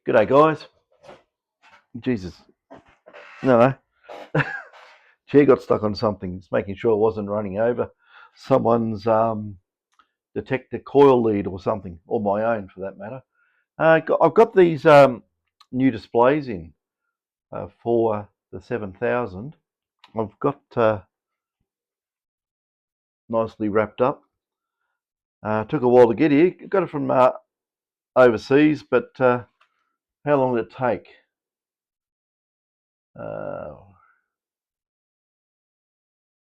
G'day guys. Jesus. No. Chair got stuck on something. It's making sure it wasn't running over someone's detector coil lead or something, or my own for that matter. I've got these new displays in for the 7000. I've got nicely wrapped up. Took a while to get here. Got it from overseas, but how long did it take?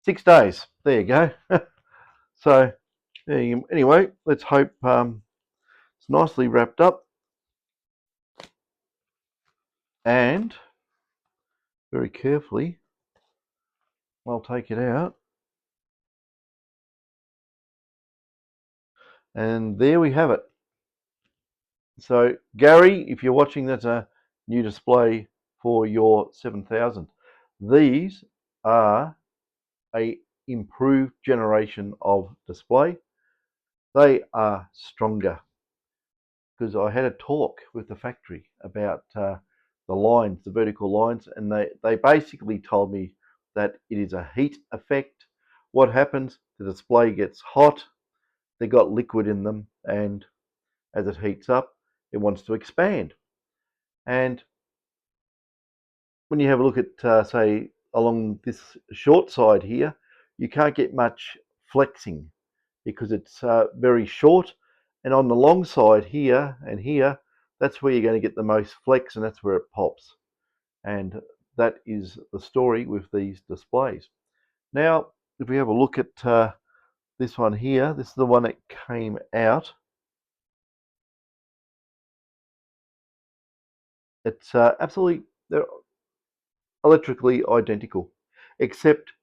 6 days. There you go. So anyway, let's hope it's nicely wrapped up and very carefully I'll take it out, and there we have it. So Gary, if you're watching, that's a new display for your 7000. These are a improved generation of display. They are stronger because I had a talk with the factory about the lines, the vertical lines, and they basically told me that it is a heat effect. What happens? The display gets hot, they got liquid in them, and as it heats up, it wants to expand. And when you have a look at, say, along this short side here, you can't get much flexing because it's very short. And on the long side here and here, that's where you're going to get the most flex, and that's where it pops. And that is the story with these displays. Now, if we have a look at this one here, this is the one that came out. It's absolutely, they're electrically identical, except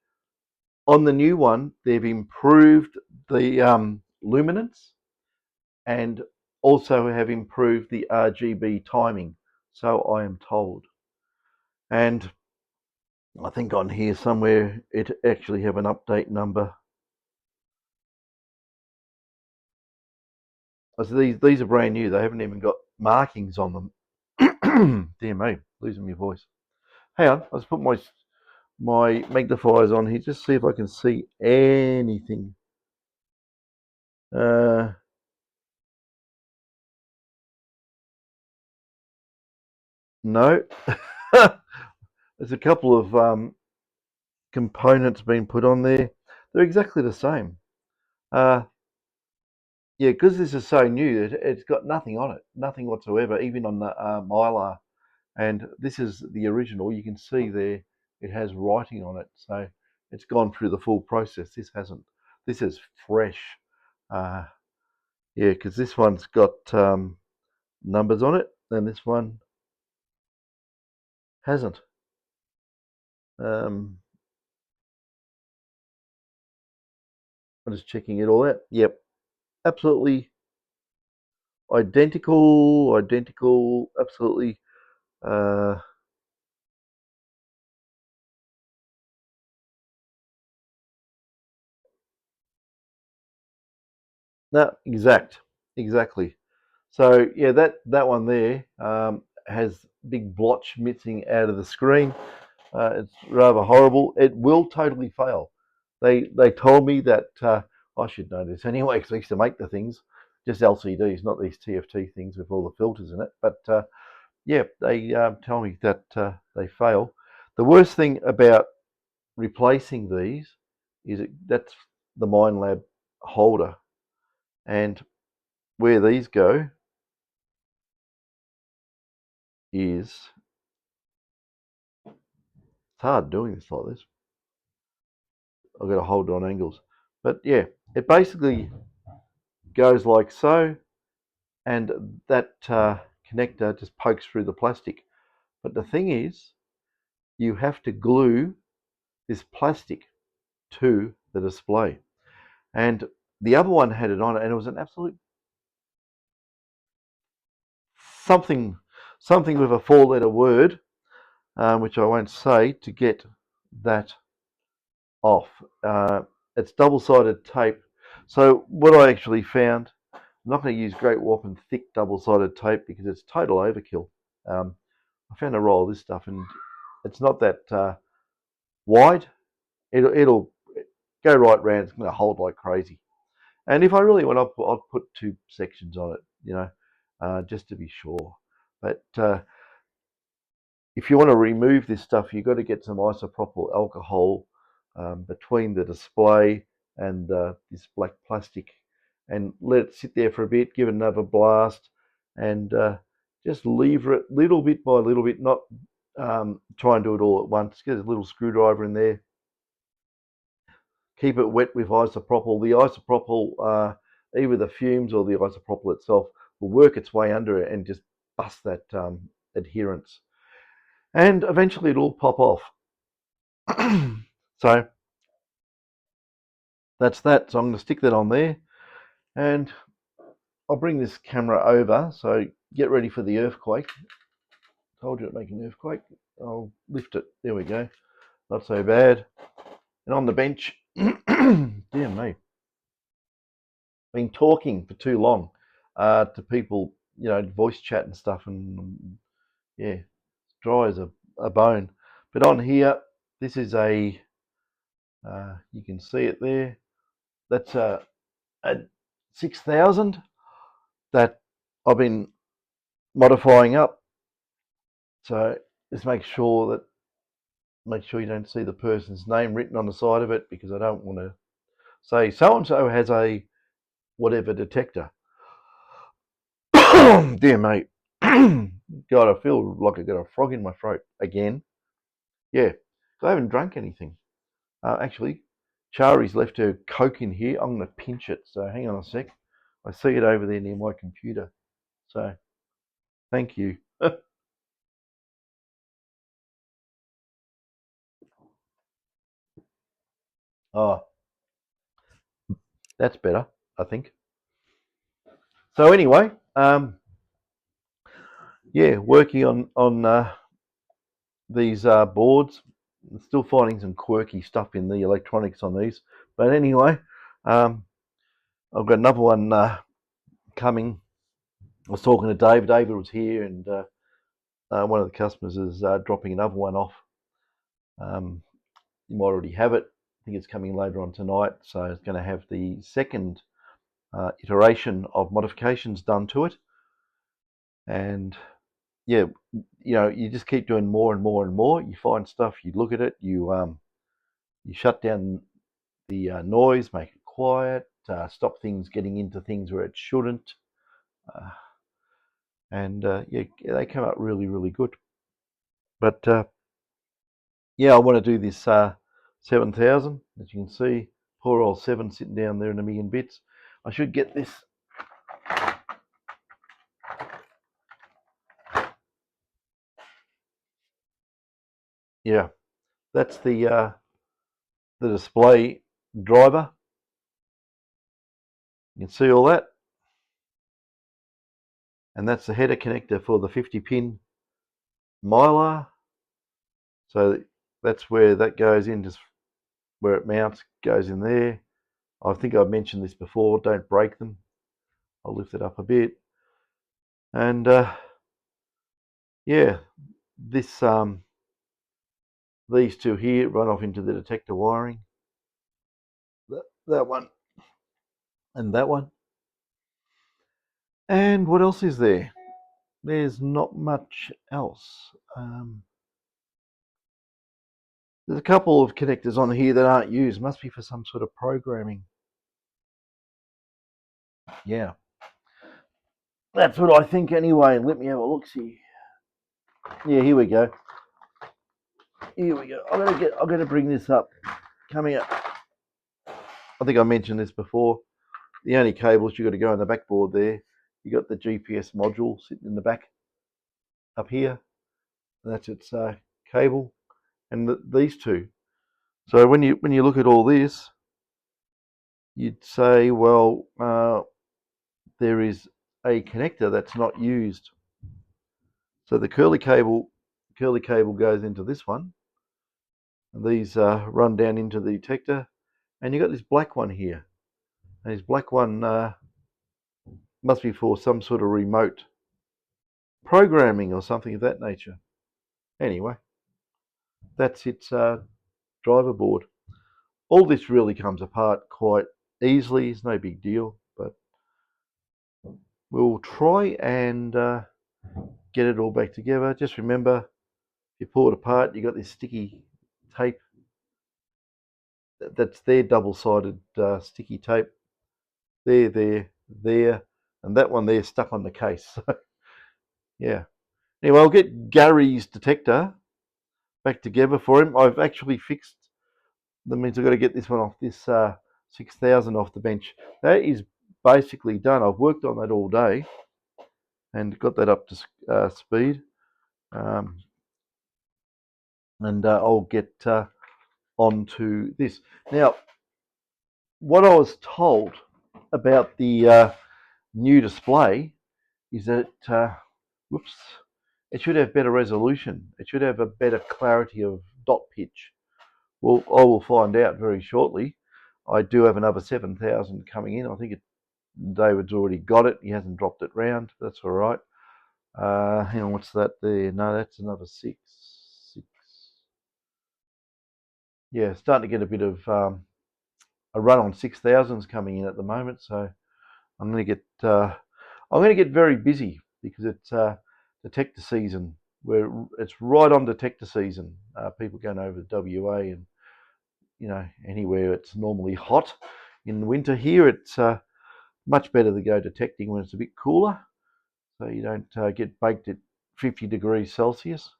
on the new one, they've improved the luminance and also have improved the RGB timing, so I am told. And I think on here somewhere it actually have an update number. So these are brand new. They haven't even got markings on them. Dear me, losing my voice. Hang on, let's put my magnifiers on here, just see if I can see anything. No. There's a couple of components being put on there. They're exactly the same. Yeah, because this is so new, it's got nothing on it, nothing whatsoever, even on the Mylar. And this is the original. You can see there it has writing on it, so it's gone through the full process. This hasn't. This is fresh. Yeah, because this one's got numbers on it, and this one hasn't. I'm just checking it all out. Yep, absolutely identical, absolutely. No, exactly. So yeah, that one there has big blotch missing out of the screen. It's rather horrible. It will totally fail. They told me that I should know this anyway because I used to make the things, just LCDs, not these TFT things with all the filters in it. But yeah, they tell me that they fail. The worst thing about replacing these is that's the MindLab holder, and where these go is, it's hard doing this like this. I've got to hold it on angles. But yeah, it basically goes like so, and that connector just pokes through the plastic. But the thing is, you have to glue this plastic to the display. And the other one had it on it, and it was an absolute something with a 4-letter word, which I won't say, to get that off. It's double-sided tape. So what I actually found, I'm not going to use Great Warp and thick double-sided tape because it's total overkill. I found a roll of this stuff, and it's not that wide. It'll go right round. It's going to hold like crazy. And if I really want, I'll put 2 sections on it, just to be sure. But if you want to remove this stuff, you've got to get some isopropyl alcohol between the display and this black plastic, and let it sit there for a bit, give it another blast, and just lever it little bit by little bit, not try and do it all at once. Get a little screwdriver in there. Keep it wet with isopropyl. The isopropyl, either the fumes or the isopropyl itself, will work its way under it and just bust that adherence. And eventually it'll pop off. So that's that. So I'm going to stick that on there, and I'll bring this camera over. So get ready for the earthquake. Told you it'd make an earthquake. I'll lift it. There we go. Not so bad. And on the bench, dear me, been talking for too long to people, voice chat and stuff, and yeah, dry as a bone. But on here, this is you can see it there. That's a 6000 that I've been modifying up. So just make sure you don't see the person's name written on the side of it, because I don't want to say so and so has a whatever detector. Dear mate. God, I feel like I got a frog in my throat again. Yeah, I haven't drunk anything. Actually, Chari's left her Coke in here. I'm going to pinch it. So hang on a sec. I see it over there near my computer. So thank you. Oh, that's better, I think. So anyway, yeah, working on these boards. I'm still finding some quirky stuff in the electronics on these, but anyway, I've got another one coming. I was talking to Dave. David was here, and one of the customers is dropping another one off. You might already have it. I think it's coming later on tonight, so it's going to have the second iteration of modifications done to it. And yeah, you just keep doing more and more and more. You find stuff, you look at it, you shut down the noise, make it quiet, stop things getting into things where it shouldn't, and yeah, they come out really, really good. But yeah, I want to do this 7000. As you can see, poor old 7 sitting down there in a million bits. I should get this. Yeah, that's the display driver. You can see all that. And that's the header connector for the 50-pin Mylar. So that's where that goes in, just where it mounts, goes in there. I think I've mentioned this before, don't break them. I'll lift it up a bit. And yeah, this these two here run off into the detector wiring. That one and that one. And what else is there? There's not much else. There's a couple of connectors on here that aren't used. Must be for some sort of programming. Yeah. That's what I think anyway. Let me have a look, see. Yeah, here we go. Here we go. I'm gonna bring this up. Coming up. I think I mentioned this before. The only cables you got to go on the backboard there. You got the GPS module sitting in the back up here. That's its cable, and these two. So when you look at all this, you'd say, well, there is a connector that's not used. So the curly cable goes into this one, and these run down into the detector, and you got this black one here. And this black one must be for some sort of remote programming or something of that nature. Anyway, that's its driver board. All this really comes apart quite easily. It's no big deal, but we'll try and get it all back together. Just remember, if you pull it apart, you got this sticky tape. That's their double-sided sticky tape. There, and that one there stuck on the case. So, yeah. Anyway, I'll get Gary's detector back together for him. I've actually fixed. That means I've got to get this one off, this 6000 off the bench. That is basically done. I've worked on that all day and got that up to speed. And I'll get onto this. Now, what I was told about the new display is that, whoops, it should have better resolution. It should have a better clarity of dot pitch. Well, I will find out very shortly. I do have another 7000 coming in. I think David's already got it. He hasn't dropped it round. That's all right. Hang on, what's that there? No, that's another 6. Yeah, starting to get a bit of a run on 6000s coming in at the moment. So I'm going to get very busy because it's detector season. Where it's right on detector season. People going over to WA and anywhere it's normally hot in the winter. Here it's much better to go detecting when it's a bit cooler, so you don't get baked at 50 degrees Celsius.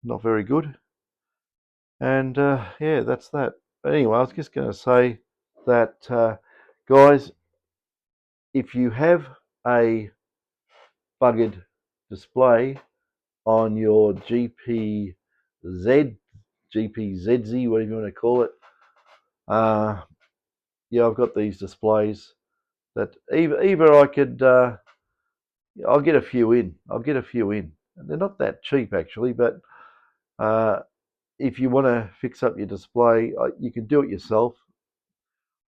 Not very good. And yeah, that's that. But anyway, I was just going to say that, guys, if you have a buggered display on your GPZ, GPZZ, whatever you want to call it, yeah, I've got these displays that either I could, I'll get a few in. And they're not that cheap actually, but if you want to fix up your display, you can do it yourself.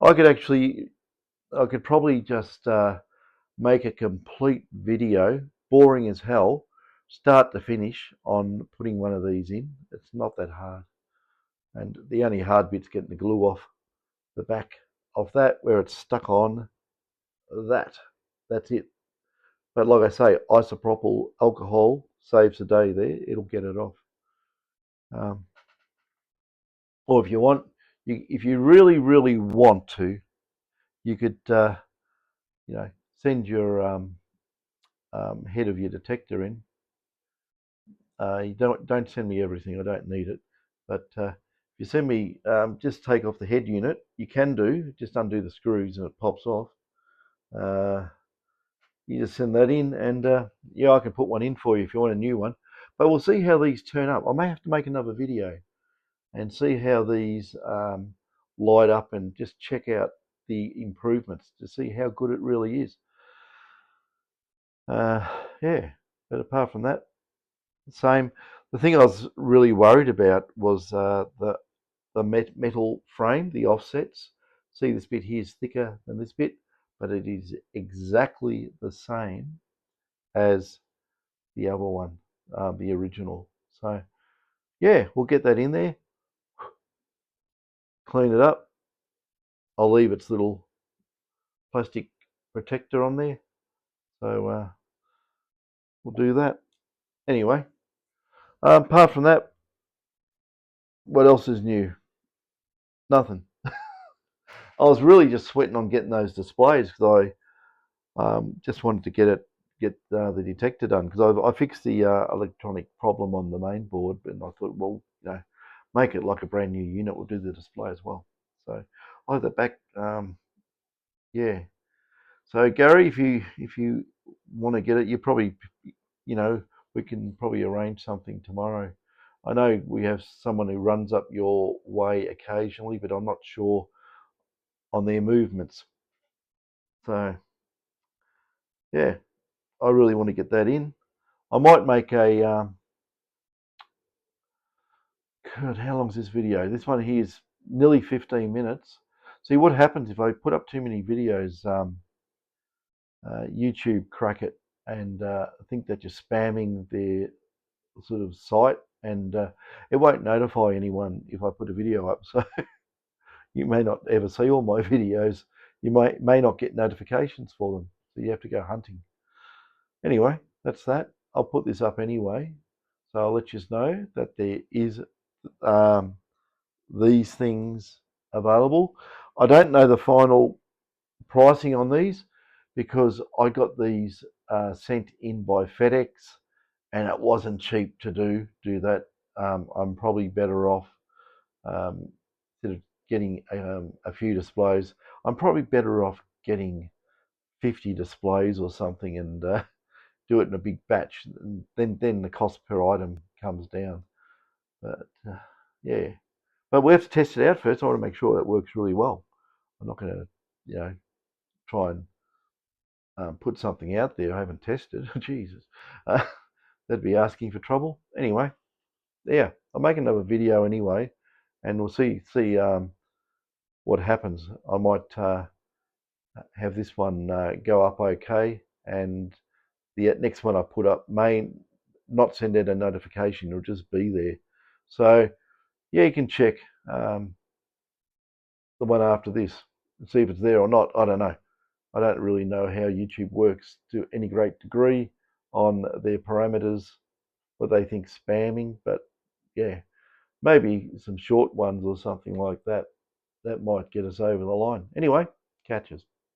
I could probably just make a complete video, boring as hell, start to finish, on putting one of these in. It's not that hard. And the only hard bit's getting the glue off the back of that where it's stuck on that. That's it. But like I say, isopropyl alcohol saves the day there. It'll get it off. Or if you want, if you really, really want to, you could, send your head of your detector in. You don't send me everything. I don't need it. But if you send me, just take off the head unit. You can just undo the screws and it pops off. You just send that in, and yeah, I can put one in for you if you want a new one. But we'll see how these turn up. I may have to make another video and see how these light up and just check out the improvements to see how good it really is. Yeah, but apart from that, same. The thing I was really worried about was the metal frame, the offsets. See, this bit here is thicker than this bit, but it is exactly the same as the other one, the original. So yeah, we'll get that in there, clean it up. I'll leave its little plastic protector on there. So we'll do that. Anyway, apart from that, what else is new? Nothing. I was really just sweating on getting those displays because I just wanted to get the detector done, because I fixed the electronic problem on the main board, and I thought, well, make it like a brand new unit. We'll do the display as well. So I have that back. Yeah. So Gary, if you want to get it, you probably, we can probably arrange something tomorrow. I know we have someone who runs up your way occasionally, but I'm not sure on their movements. So yeah, I really want to get that in. I might make a God, how long is this video? This one here is nearly 15 minutes. See, what happens if I put up too many videos, YouTube crack it and think that you're spamming their sort of site, and it won't notify anyone if I put a video up. So you may not ever see all my videos. You may not get notifications for them, so you have to go hunting. Anyway, that's that. I'll put this up anyway, so I'll let you know that there is these things available. I don't know the final pricing on these because I got these sent in by FedEx, and it wasn't cheap to do that. I'm probably better off instead of getting a few displays. I'm probably better off getting 50 displays or something and do it in a big batch. And then the cost per item comes down. But yeah, but we have to test it out first. I want to make sure that works really well. I'm not going to, try and put something out there I haven't tested. Jesus, that'd be asking for trouble. Anyway, yeah, I'll make another video anyway, and we'll see what happens. I might have this one go up okay, and the next one I put up may not send out a notification; it'll just be there. So yeah, you can check the one after this and see if it's there or not. I don't know. I don't really know how YouTube works to any great degree on their parameters, what they think spamming, but yeah, maybe some short ones or something like that. That might get us over the line. Anyway, catches.